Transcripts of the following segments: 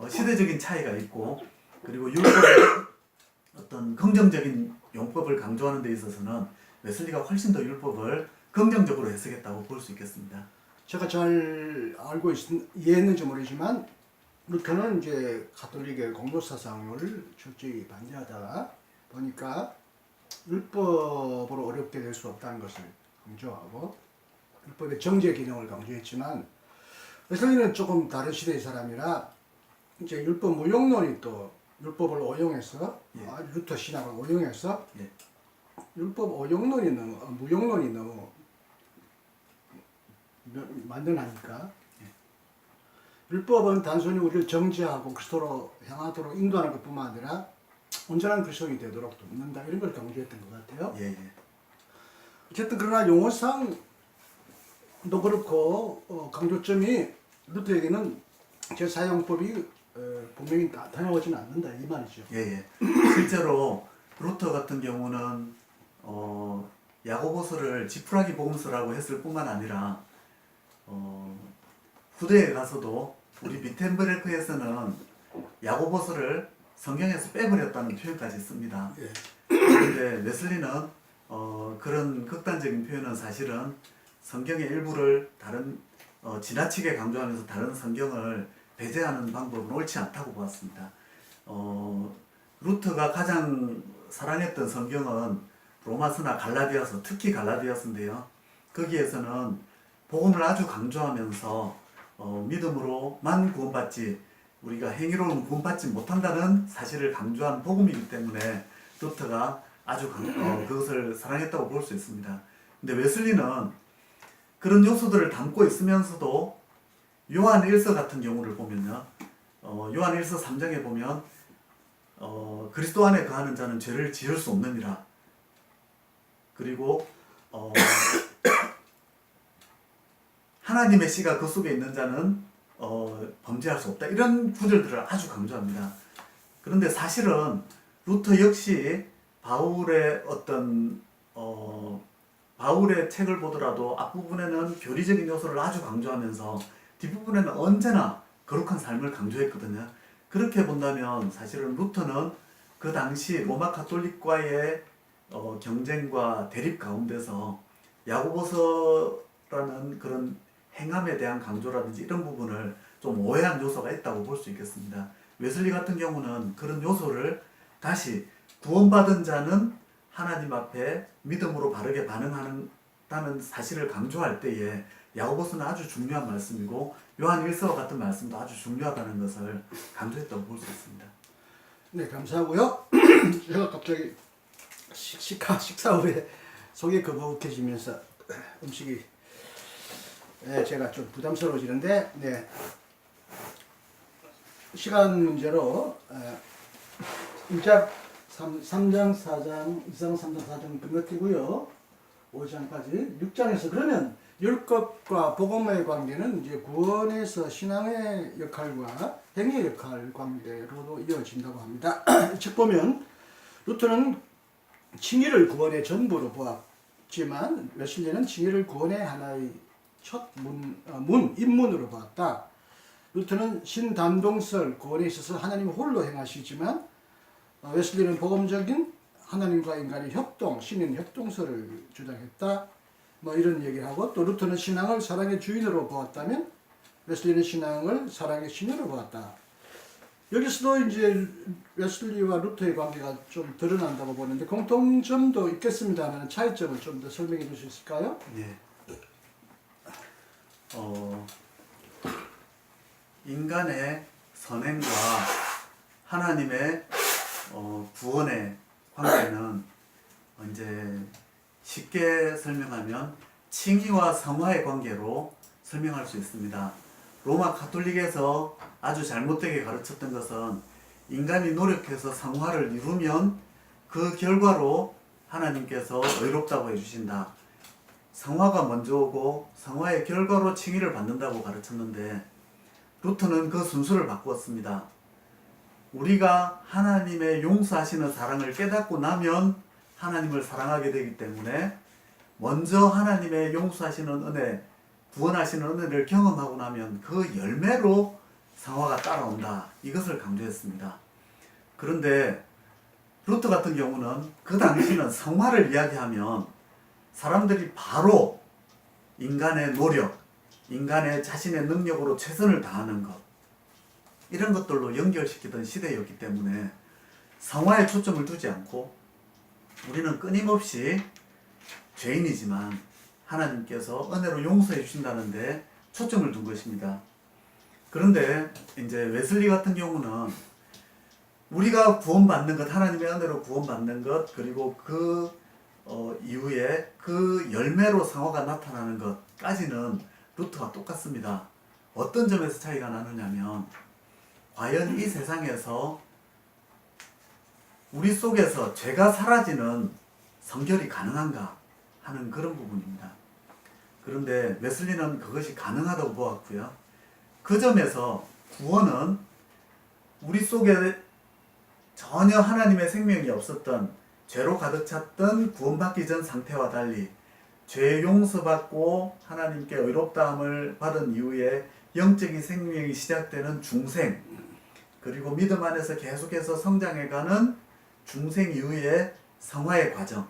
시대적인 차이가 있고, 그리고 율법의 어떤 긍정적인 용법을 강조하는 데 있어서는 웨슬리가 훨씬 더 율법을 긍정적으로 해석했다고 볼 수 있겠습니다. 제가 잘 알고 이해했는지 모르지만 루터는 이제 가톨릭의 공로 사상을 철저히 반대하다가 보니까 율법으로 어렵게 될 수 없다는 것을 강조하고 율법의 정죄 기능을 강조했지만 웨슬리는 조금 다른 시대의 사람이라 이제 율법 무용론이 또 율법을 오용해서 예. 루터 신학을 오용해서 예. 율법 오용론이 너무 무용론이 너무 만연하니까 율법은 단순히 우리를 정죄하고 그리스도로 향하도록 인도하는 것뿐만 아니라 온전한 그리스도인이 되도록 돕는다 이런 걸 강조했던 것 같아요. 예, 예. 어쨌든 그러나 용어상도 그렇고 강조점이 루터에게는 제사용법이 분명히 나타나오지는 않는다 이 말이죠. 예, 예. 실제로 루터 같은 경우는 야고보서를 지푸라기 복음서라고 했을 뿐만 아니라 후대에 가서도 우리 비텐브레크에서는 야고보서를 성경에서 빼버렸다는 표현까지 씁니다. 예. 그런데 웨슬리는 그런 극단적인 표현은 사실은 성경의 일부를 다른 지나치게 강조하면서 다른 성경을 배제하는 방법은 옳지 않다고 보았습니다. 루터가 가장 사랑했던 성경은 로마서나 갈라디아서, 특히 갈라디아서인데요. 거기에서는 복음을 아주 강조하면서 믿음으로만 구원받지 우리가 행위로는 구원받지 못한다는 사실을 강조한 복음이기 때문에 루터가 아주 그것을 사랑했다고 볼 수 있습니다. 근데 웨슬리는 그런 요소들을 담고 있으면서도 요한 1서 같은 경우를 보면요. 요한 1서 3장에 보면 그리스도 안에 거하는 자는 죄를 지을 수 없느니라. 그리고 하나님의 씨가 그 속에 있는 자는 범죄할 수 없다. 이런 구절들을 아주 강조합니다. 그런데 사실은 루터 역시 바울의 바울의 책을 보더라도 앞부분에는 교리적인 요소를 아주 강조하면서 뒷부분에는 언제나 거룩한 삶을 강조했거든요. 그렇게 본다면 사실은 루터는 그 당시 로마 가톨릭과의 경쟁과 대립 가운데서 야고보서라는 그런 행함에 대한 강조라든지 이런 부분을 좀 오해한 요소가 있다고 볼 수 있겠습니다. 웨슬리 같은 경우는 그런 요소를 다시 구원받은 자는 하나님 앞에 믿음으로 바르게 반응한다는 사실을 강조할 때에 야고보서는 아주 중요한 말씀이고 요한 1서 같은 말씀도 아주 중요하다는 것을 강조했다고 볼 수 있습니다. 네, 감사하고요. 제가 갑자기 식사 후에 속이 거북해지면서 음식이 제가 좀 부담스러워지는데 시간 문제로 1장 3장 4장 2장 3장 4장 건너뛰고요 5장까지 6장에서 그러면 율법과 복음의 관계는 이제 구원에서 신앙의 역할과 행위의 역할 관계로도 이어진다고 합니다. 책 보면 루터는 칭의를 구원의 전부로 보았지만 웨슬리는 칭의를 구원의 하나의 첫 입문으로 보았다. 루터는 신담동설 구원에 있어서 하나님 홀로 행하시지만 웨슬리는 복음적인 하나님과 인간의 협동, 신인 협동설을 주장했다. 이런 얘기를 하고 또 루터는 신앙을 사랑의 주인으로 보았다면 웨슬리는 신앙을 사랑의 신으로 보았다. 여기서도 이제 웨슬리와 루터의 관계가 좀 드러난다고 보는데 공통점도 있겠습니다만 차이점을 좀 더 설명해 줄 수 있을까요? 네. 인간의 선행과 하나님의 구원의 관계는 이제 쉽게 설명하면 칭의와 성화의 관계로 설명할 수 있습니다. 로마 가톨릭에서 아주 잘못되게 가르쳤던 것은 인간이 노력해서 성화를 이루면 그 결과로 하나님께서 의롭다고 해주신다. 성화가 먼저 오고 성화의 결과로 칭의를 받는다고 가르쳤는데 루터는 그 순서를 바꾸었습니다. 우리가 하나님의 용서하시는 사랑을 깨닫고 나면 하나님을 사랑하게 되기 때문에 먼저 하나님의 용서하시는 은혜, 구원하시는 은혜를 경험하고 나면 그 열매로 성화가 따라온다. 이것을 강조했습니다. 그런데 루트 같은 경우는 그 당시는 성화를 이야기하면 사람들이 바로 인간의 노력, 인간의 자신의 능력으로 최선을 다하는 것, 이런 것들로 연결시키던 시대였기 때문에 성화에 초점을 두지 않고 우리는 끊임없이 죄인이지만 하나님께서 은혜로 용서해 주신다는데 초점을 둔 것입니다. 그런데 이제 웨슬리 같은 경우는 우리가 구원받는 것, 하나님의 은혜로 구원받는 것, 그리고 그 이후에 그 열매로 성화가 나타나는 것까지는 루트와 똑같습니다. 어떤 점에서 차이가 나느냐면 과연 이 세상에서 우리 속에서 죄가 사라지는 성결이 가능한가 하는 그런 부분입니다. 그런데 웨슬리는 그것이 가능하다고 보았고요. 그 점에서 구원은 우리 속에 전혀 하나님의 생명이 없었던 죄로 가득 찼던 구원받기 전 상태와 달리 죄 용서받고 하나님께 의롭다함을 받은 이후에 영적인 생명이 시작되는 중생, 그리고 믿음 안에서 계속해서 성장해가는 중생 이후의 성화의 과정,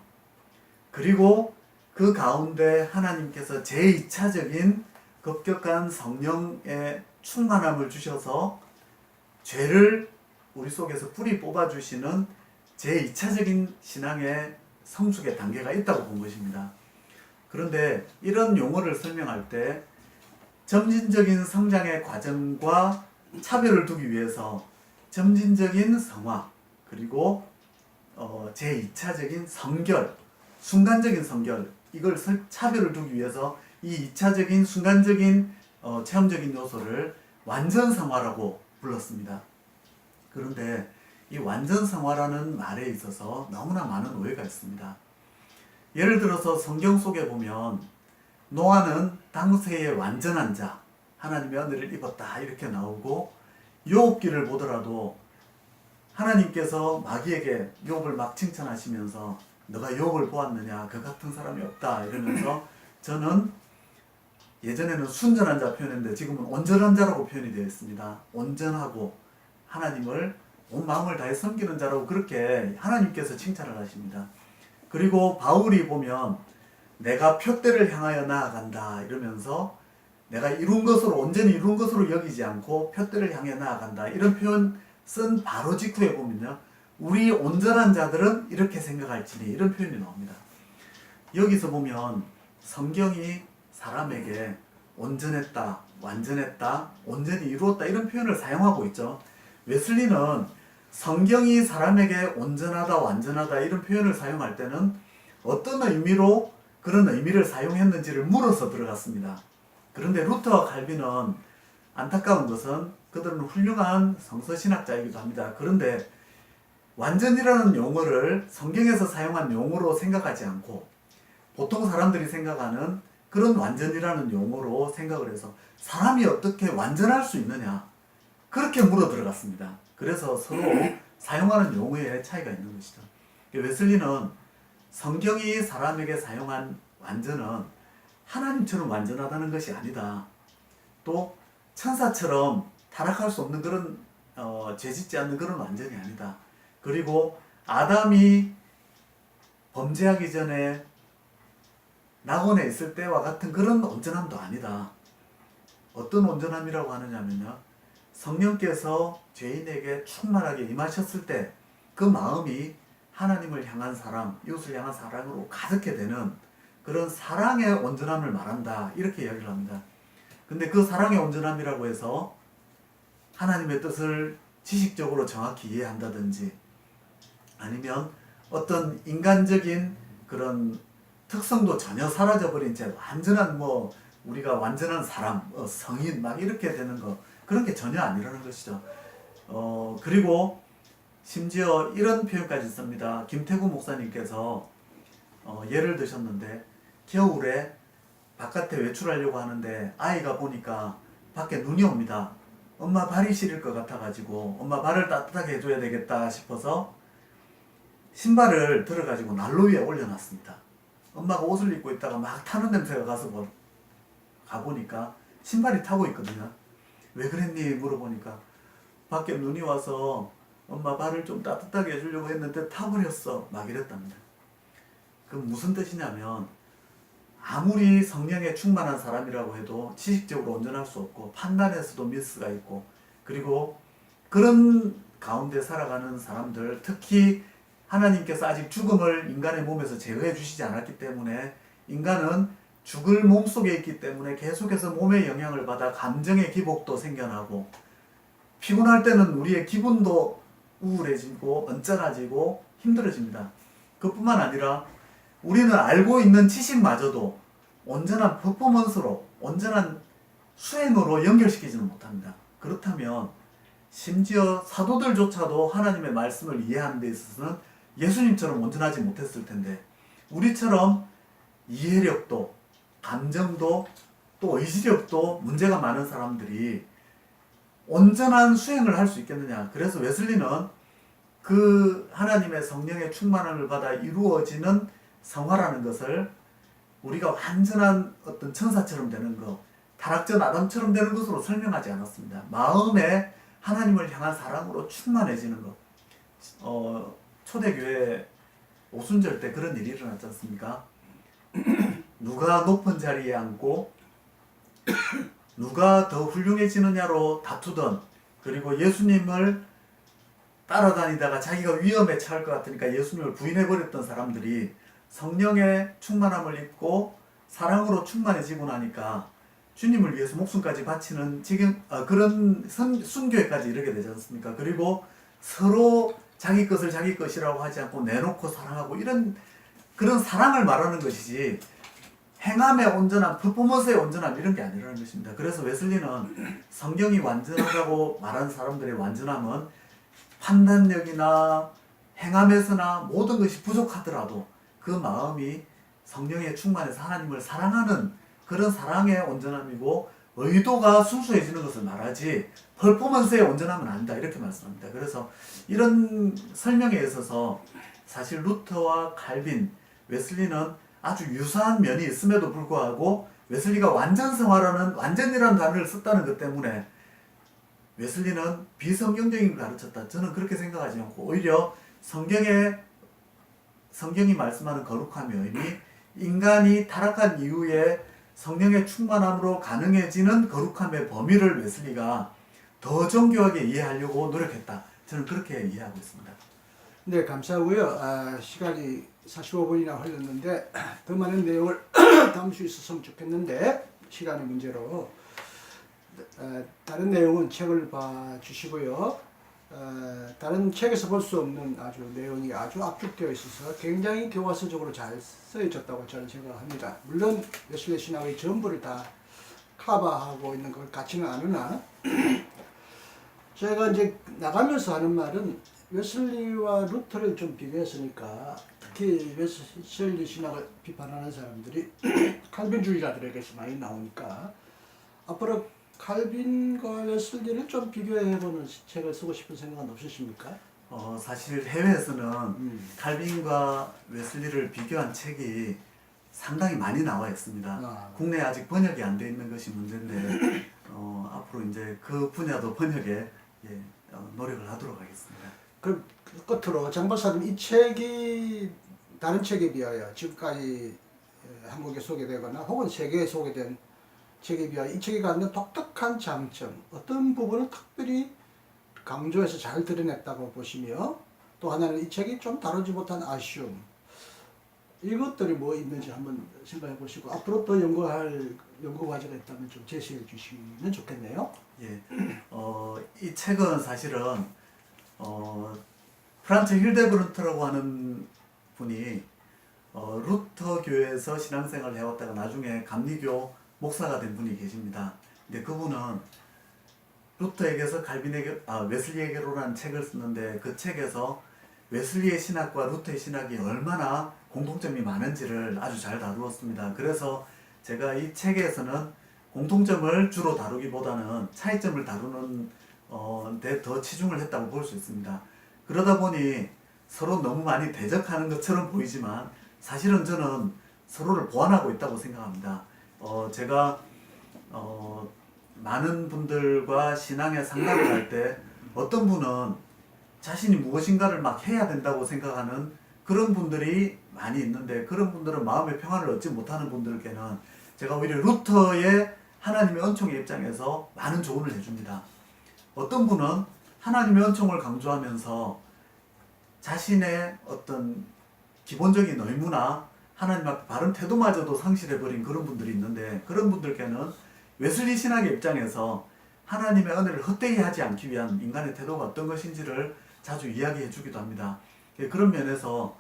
그리고 그 가운데 하나님께서 제2차적인 급격한 성령의 충만함을 주셔서 죄를 우리 속에서 뿌리 뽑아주시는 제2차적인 신앙의 성숙의 단계가 있다고 본 것입니다. 그런데 이런 용어를 설명할 때 점진적인 성장의 과정과 차별을 두기 위해서 점진적인 성화, 그리고 제2차적인 성결, 순간적인 성결, 이걸 차별을 두기 위해서 이 2차적인 순간적인 체험적인 요소를 완전 성화라고 불렀습니다. 그런데 이 완전 성화라는 말에 있어서 너무나 많은 오해가 있습니다. 예를 들어서 성경 속에 보면 노아는 당세의 완전한 자, 하나님의 은혜를 입었다 이렇게 나오고, 욥기를 보더라도 하나님께서 마귀에게 욥을 막 칭찬하시면서 너가 욥을 보았느냐, 그 같은 사람이 없다 이러면서, 저는 예전에는 순전한 자 표현했는데 지금은 온전한 자라고 표현이 되어 있습니다. 온전하고 하나님을 온 마음을 다해 섬기는 자라고 그렇게 하나님께서 칭찬을 하십니다. 그리고 바울이 보면 내가 표대를 향하여 나아간다 이러면서 내가 이룬 것으로, 온전히 이룬 것으로 여기지 않고 표대를 향해 나아간다, 이런 표현 쓴 바로 직후에 보면요, 우리 온전한 자들은 이렇게 생각할지니, 이런 표현이 나옵니다. 여기서 보면 성경이 사람에게 온전했다, 완전했다, 온전히 이루었다 이런 표현을 사용하고 있죠. 웨슬리는 성경이 사람에게 온전하다, 완전하다 이런 표현을 사용할 때는 어떤 의미로 그런 의미를 사용했는지를 물어서 들어갔습니다. 그런데 루터와 칼빈은 안타까운 것은 그들은 훌륭한 성서신학자이기도 합니다. 그런데 완전이라는 용어를 성경에서 사용한 용어로 생각하지 않고 보통 사람들이 생각하는 그런 완전이라는 용어로 생각을 해서 사람이 어떻게 완전할 수 있느냐, 그렇게 물어 들어갔습니다. 그래서 서로 사용하는 용어에 차이가 있는 것이죠. 웨슬리는 성경이 사람에게 사용한 완전은 하나님처럼 완전하다는 것이 아니다. 또 천사처럼 타락할 수 없는 그런 죄짓지 않는 그런 완전이 아니다. 그리고 아담이 범죄하기 전에 낙원에 있을 때와 같은 그런 온전함도 아니다. 어떤 온전함이라고 하느냐면요, 성령께서 죄인에게 충만하게 임하셨을 때 그 마음이 하나님을 향한 사랑, 이웃을 향한 사랑으로 가득해 되는 그런 사랑의 온전함을 말한다, 이렇게 이야기를 합니다. 근데 그 사랑의 온전함이라고 해서 하나님의 뜻을 지식적으로 정확히 이해한다든지, 아니면 어떤 인간적인 그런 특성도 전혀 사라져버린 채 완전한 우리가 완전한 사람, 성인 막 이렇게 되는 거, 그런 게 전혀 아니라는 것이죠. 그리고 심지어 이런 표현까지 씁니다. 김태구 목사님께서 예를 드셨는데, 겨울에 바깥에 외출하려고 하는데 아이가 보니까 밖에 눈이 옵니다. 엄마 발이 시릴 것 같아가지고 엄마 발을 따뜻하게 해줘야 되겠다 싶어서 신발을 들어가지고 난로 위에 올려놨습니다. 엄마가 옷을 입고 있다가 막 타는 냄새가 가서 가보니까 신발이 타고 있거든요. 왜 그랬니? 물어보니까 밖에 눈이 와서 엄마 발을 좀 따뜻하게 해주려고 했는데 타버렸어. 막 이랬답니다. 그 무슨 뜻이냐면 아무리 성령에 충만한 사람이라고 해도 지식적으로 온전할 수 없고 판단에서도 미스가 있고 그리고 그런 가운데 살아가는 사람들 특히 하나님께서 아직 죽음을 인간의 몸에서 제거해 주시지 않았기 때문에 인간은 죽을 몸 속에 있기 때문에 계속해서 몸의 영향을 받아 감정의 기복도 생겨나고 피곤할 때는 우리의 기분도 우울해지고 언짢아지고 힘들어집니다. 그뿐만 아니라 우리는 알고 있는 지식마저도 온전한 퍼포먼스로 온전한 수행으로 연결시키지는 못합니다. 그렇다면 심지어 사도들조차도 하나님의 말씀을 이해하는 데 있어서는 예수님처럼 온전하지 못했을 텐데 우리처럼 이해력도 감정도 또 의지력도 문제가 많은 사람들이 온전한 수행을 할 수 있겠느냐. 그래서 웨슬리는 그 하나님의 성령의 충만함을 받아 이루어지는 성화라는 것을 우리가 완전한 어떤 천사처럼 되는 것, 타락전 아담처럼 되는 것으로 설명하지 않았습니다. 마음에 하나님을 향한 사랑으로 충만해지는 것. 초대교회 오순절 때 그런 일이 일어났지 않습니까? 누가 높은 자리에 앉고 누가 더 훌륭해지느냐로 다투던 그리고 예수님을 따라다니다가 자기가 위험에 처할 것 같으니까 예수님을 부인해버렸던 사람들이 성령의 충만함을 입고 사랑으로 충만해지고 나니까 주님을 위해서 목숨까지 바치는 지금 그런 순교에까지 이르게 되지 않습니까? 그리고 서로 자기 것을 자기 것이라고 하지 않고 내놓고 사랑하고 이런 그런 사랑을 말하는 것이지 행함의 온전함, 퍼포먼스의 온전함 이런 게 아니라는 것입니다. 그래서 웨슬리는 성경이 완전하다고 말하는 사람들의 완전함은 판단력이나 행함에서나 모든 것이 부족하더라도 그 마음이 성령에 충만해서 하나님을 사랑하는 그런 사랑의 온전함이고 의도가 순수해지는 것을 말하지 퍼포먼스의 온전함은 아니다 이렇게 말씀합니다. 그래서 이런 설명에 있어서 사실 루터와 칼빈, 웨슬리는 아주 유사한 면이 있음에도 불구하고 웨슬리가 완전성화라는 완전이라는 단어를 썼다는 것 때문에 웨슬리는 비성경적인 걸 가르쳤다. 저는 그렇게 생각하지 않고 오히려 성경이 말씀하는 거룩함이 이미 인간이 타락한 이후에 성령의 충만함으로 가능해지는 거룩함의 범위를 웨슬리가 더 정교하게 이해하려고 노력했다. 저는 그렇게 이해하고 있습니다. 네, 감사하고요. 시간이 45분이나 흘렀는데 더 많은 내용을 담을 수 있었으면 좋겠는데 시간의 문제로 다른 내용은 책을 봐주시고요. 다른 책에서 볼 수 없는 아주 내용이 아주 압축되어 있어서 굉장히 교과서적으로 잘 쓰여졌다고 저는 생각합니다. 물론 웨슬리 신학의 전부를 다 커버하고 있는 것 같지는 않으나 제가 이제 나가면서 하는 말은 웨슬리와 루터를 좀 비교했으니까 특히 웨슬리 신학을 비판하는 사람들이 칼빈주의자들에게서 많이 나오니까 앞으로 칼빈과 웨슬리를 좀 비교해보는 책을 쓰고 싶은 생각은 없으십니까? 사실 해외에서는 칼빈과 웨슬리를 비교한 책이 상당히 많이 나와 있습니다. 국내에 아직 번역이 안 돼 있는 것이 문제인데 앞으로 이제 그 분야도 번역에 노력을 하도록 하겠습니다. 그 끝으로 장 박사님 이 책이 다른 책에 비하여 지금까지 한국에 소개되거나 혹은 세계에 소개된 책에 비하여 이 책이 갖는 독특한 장점 어떤 부분을 특별히 강조해서 잘 드러냈다고 보시며 또 하나는 이 책이 좀 다루지 못한 아쉬움 이것들이 뭐 있는지 한번 생각해 보시고 앞으로 또 연구할 연구 과제가 있다면 좀 제시해 주시면 좋겠네요. 예, 이 책은 사실은 프란츠 힐데브른트라고 하는 분이 루터 교회에서 신앙생활을 해왔다가 나중에 감리교 목사가 된 분이 계십니다. 근데 그분은 루터에게서 웨슬리에게로라는 책을 썼는데 그 책에서 웨슬리의 신학과 루터의 신학이 얼마나 공통점이 많은지를 아주 잘 다루었습니다. 그래서 제가 이 책에서는 공통점을 주로 다루기보다는 차이점을 다루는 데 더 치중을 했다고 볼 수 있습니다. 그러다 보니 서로 너무 많이 대적하는 것처럼 보이지만 사실은 저는 서로를 보완하고 있다고 생각합니다. 제가 많은 분들과 신앙의 상담을 할 때 어떤 분은 자신이 무엇인가를 막 해야 된다고 생각하는 그런 분들이 많이 있는데, 그런 분들은 마음의 평안을 얻지 못하는 분들께는 제가 오히려 루터의 하나님의 은총의 입장에서 많은 조언을 해줍니다. 어떤 분은 하나님의 은총을 강조하면서 자신의 어떤 기본적인 의무나 하나님 앞에 바른 태도마저도 상실해버린 그런 분들이 있는데, 그런 분들께는 웨슬리 신학의 입장에서 하나님의 은혜를 헛되이 하지 않기 위한 인간의 태도가 어떤 것인지를 자주 이야기해 주기도 합니다. 그런 면에서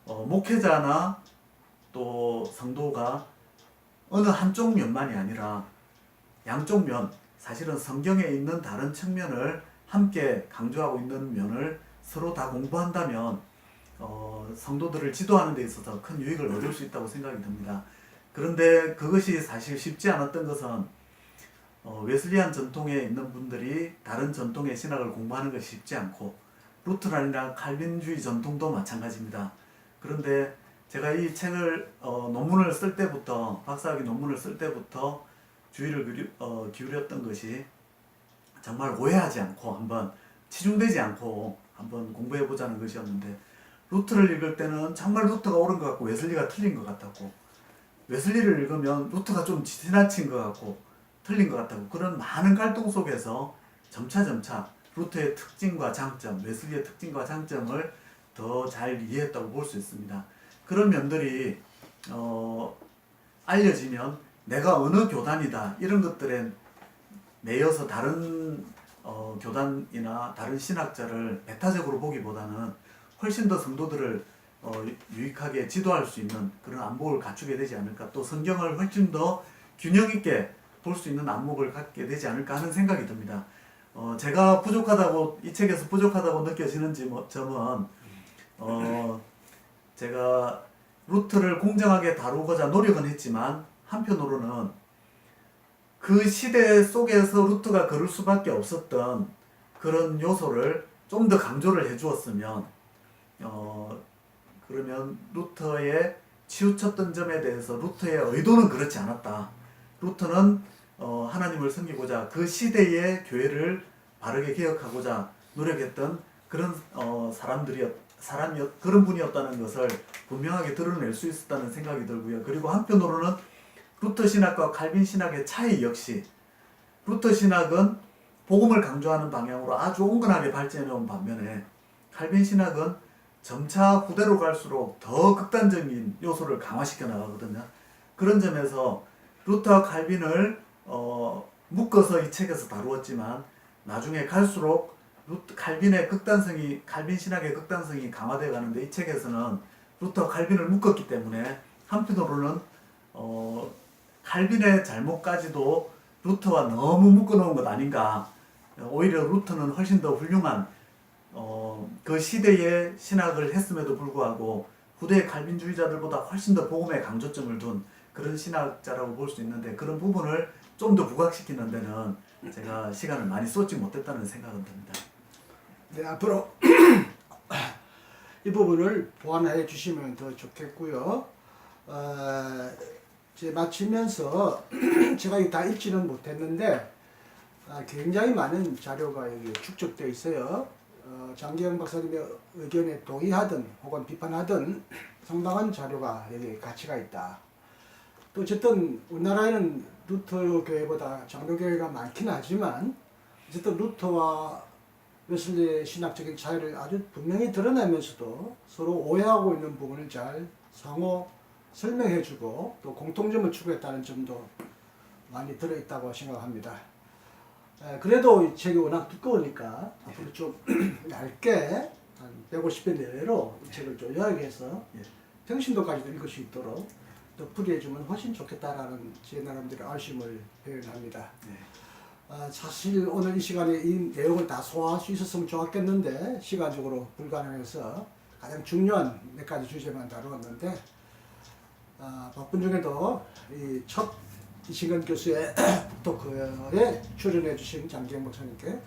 목회자나 또 성도가 어느 한쪽 면만이 아니라 양쪽 면, 사실은 성경에 있는 다른 측면을 함께 강조하고 있는 면을 서로 다 공부한다면 성도들을 지도하는 데 있어서 큰 유익을 얻을 수 있다고 생각이 듭니다. 그런데 그것이 사실 쉽지 않았던 것은 웨슬리안 전통에 있는 분들이 다른 전통의 신학을 공부하는 것이 쉽지 않고, 루트란이나 칼빈주의 전통도 마찬가지입니다. 그런데 제가 이 책을 논문을 쓸 때부터, 박사학위 논문을 쓸 때부터 주의를 기울였던 것이 정말 오해하지 않고 한번 치중되지 않고 한번 공부해보자는 것이었는데, 루트를 읽을 때는 정말 루트가 옳은 것 같고 웨슬리가 틀린 것 같았고, 웨슬리를 읽으면 루트가 좀 지나친 것 같고 틀린 것 같다고, 그런 많은 갈등 속에서 점차 루트의 특징과 장점, 웨슬리의 특징과 장점을 더 잘 이해했다고 볼 수 있습니다. 그런 면들이 알려지면 내가 어느 교단이다 이런 것들에 매여서 다른 교단이나 다른 신학자를 배타적으로 보기보다는 훨씬 더 성도들을 유익하게 지도할 수 있는 그런 안목을 갖추게 되지 않을까, 또 성경을 훨씬 더 균형 있게 볼 수 있는 안목을 갖게 되지 않을까 하는 생각이 듭니다. 제가 부족하다고, 이 책에서 부족하다고 느껴지는 점은 제가 루트를 공정하게 다루고자 노력은 했지만, 한편으로는 그 시대 속에서 루트가 그럴 수밖에 없었던 그런 요소를 좀 더 강조를 해 주었으면 그러면 루터의 치우쳤던 점에 대해서 루터의 의도는 그렇지 않았다. 루터는 하나님을 섬기고자 그 시대의 교회를 바르게 개혁하고자 노력했던 그런 그런 분이었다는 것을 분명하게 드러낼 수 있었다는 생각이 들고요. 그리고 한편으로는 루터 신학과 칼빈 신학의 차이 역시, 루터 신학은 복음을 강조하는 방향으로 아주 온건하게 발전해 온 반면에, 칼빈 신학은 점차 후대로 갈수록 더 극단적인 요소를 강화시켜 나가거든요. 그런 점에서 루터와 칼빈을 묶어서 이 책에서 다루었지만, 나중에 갈수록 칼빈 신학의 극단성이 강화되어 가는데, 이 책에서는 루터와 칼빈을 묶었기 때문에 한편으로는 칼빈의 잘못까지도 루터와 너무 묶어놓은 것 아닌가. 오히려 루터는 훨씬 더 훌륭한 그 시대의 신학을 했음에도 불구하고 후대의 칼빈주의자들보다 훨씬 더 복음에 강조점을 둔 그런 신학자라고 볼 수 있는데, 그런 부분을 좀 더 부각시키는 데는 제가 시간을 많이 쏟지 못했다는 생각은 듭니다. 네, 앞으로 이 부분을 보완해 주시면 더 좋겠고요. 이제 마치면서 제가 다 읽지는 못했는데 굉장히 많은 자료가 여기 축적되어 있어요. 장기영 박사님의 의견에 동의하든 혹은 비판하든 상당한 자료가 여기 가치가 있다. 또 어쨌든 우리나라에는 루터 교회보다 장로 교회가 많긴 하지만, 어쨌든 루터와 웨슬리의 신학적인 차이를 아주 분명히 드러내면서도 서로 오해하고 있는 부분을 잘 상호 설명해주고 또 공통점을 추구했다는 점도 많이 들어있다고 생각합니다. 그래도 이 책이 워낙 두꺼우니까 앞으로 좀 얇게 한 150편 내외로 이 책을 좀 요약해서 평신도까지도 읽을 수 있도록 더 풀이해주면 훨씬 좋겠다라는 제 나름대로 아쉬움을 표현합니다. 사실 오늘 이 시간에 이 내용을 다 소화할 수 있었으면 좋았겠는데 시간적으로 불가능해서 가장 중요한 몇 가지 주제만 다루었는데, 바쁜 중에도 이 첫 이신근 교수의 토크에 출연해 주신 장기영 목사님께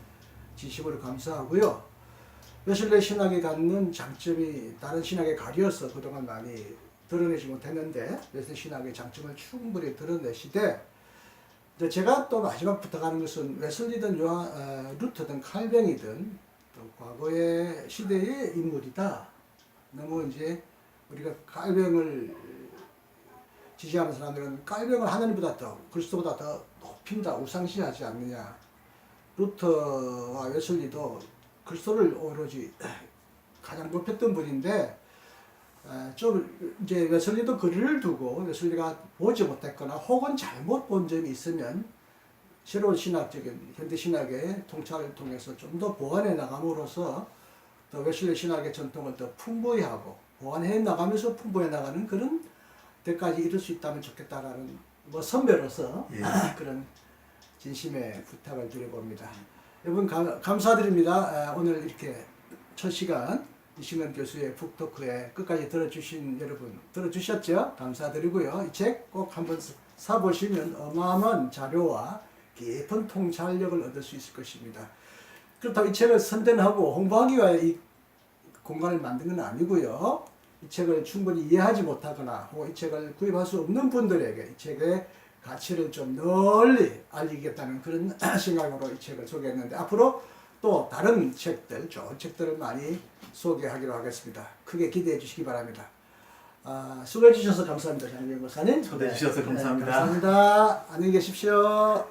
진심으로 감사하고요. 웨슬리 신학이 갖는 장점이 다른 신학에 가려서 그동안 많이 드러내지 못했는데, 웨슬리 신학의 장점을 충분히 드러내시되 이제 제가 또 마지막 부탁하는 것은 웨슬리든 루터든 칼뱅이든 또 과거의 시대의 인물이다. 너무 이제 우리가 칼뱅을 지지하는 사람들은 칼뱅을 하나님보다 더 그리스도보다 더 높인다, 우상시하지 않느냐. 루터와 웨슬리도 그리스도를 오로지 가장 높였던 분인데 좀 이제 웨슬리도 거리를 두고 웨슬리가 보지 못했거나 혹은 잘못 본 점이 있으면 새로운 신학적인 현대 신학의 통찰을 통해서 좀 더 보완해 나감으로써 또 웨슬리 신학의 전통을 더 풍부히 하고 보완해 나가면서 풍부해 나가는 그런 데까지 이룰 수 있다면 좋겠다라는 뭐 선배로서 예. 그런 진심의 부탁을 드려봅니다. 여러분 감사드립니다. 오늘 이렇게 첫 시간 이승원 교수의 북토크에 끝까지 들어주신 여러분 들어주셨죠? 감사드리고요. 이 책 꼭 한번 사보시면 어마어마한 자료와 깊은 통찰력을 얻을 수 있을 것입니다. 그렇다고 이 책을 선전하고 홍보하기 위해 이 공간을 만든 건 아니고요. 이 책을 충분히 이해하지 못하거나 혹은 이 책을 구입할 수 없는 분들에게 이 책의 가치를 좀 널리 알리겠다는 그런 생각으로 이 책을 소개했는데 앞으로 또 다른 책들, 좋은 책들을 많이 소개하기로 하겠습니다. 크게 기대해 주시기 바랍니다. 수고해 주셔서 감사합니다. 장경 목사님. 초대해 주셔서 감사합니다. 감사합니다. 안녕히 계십시오.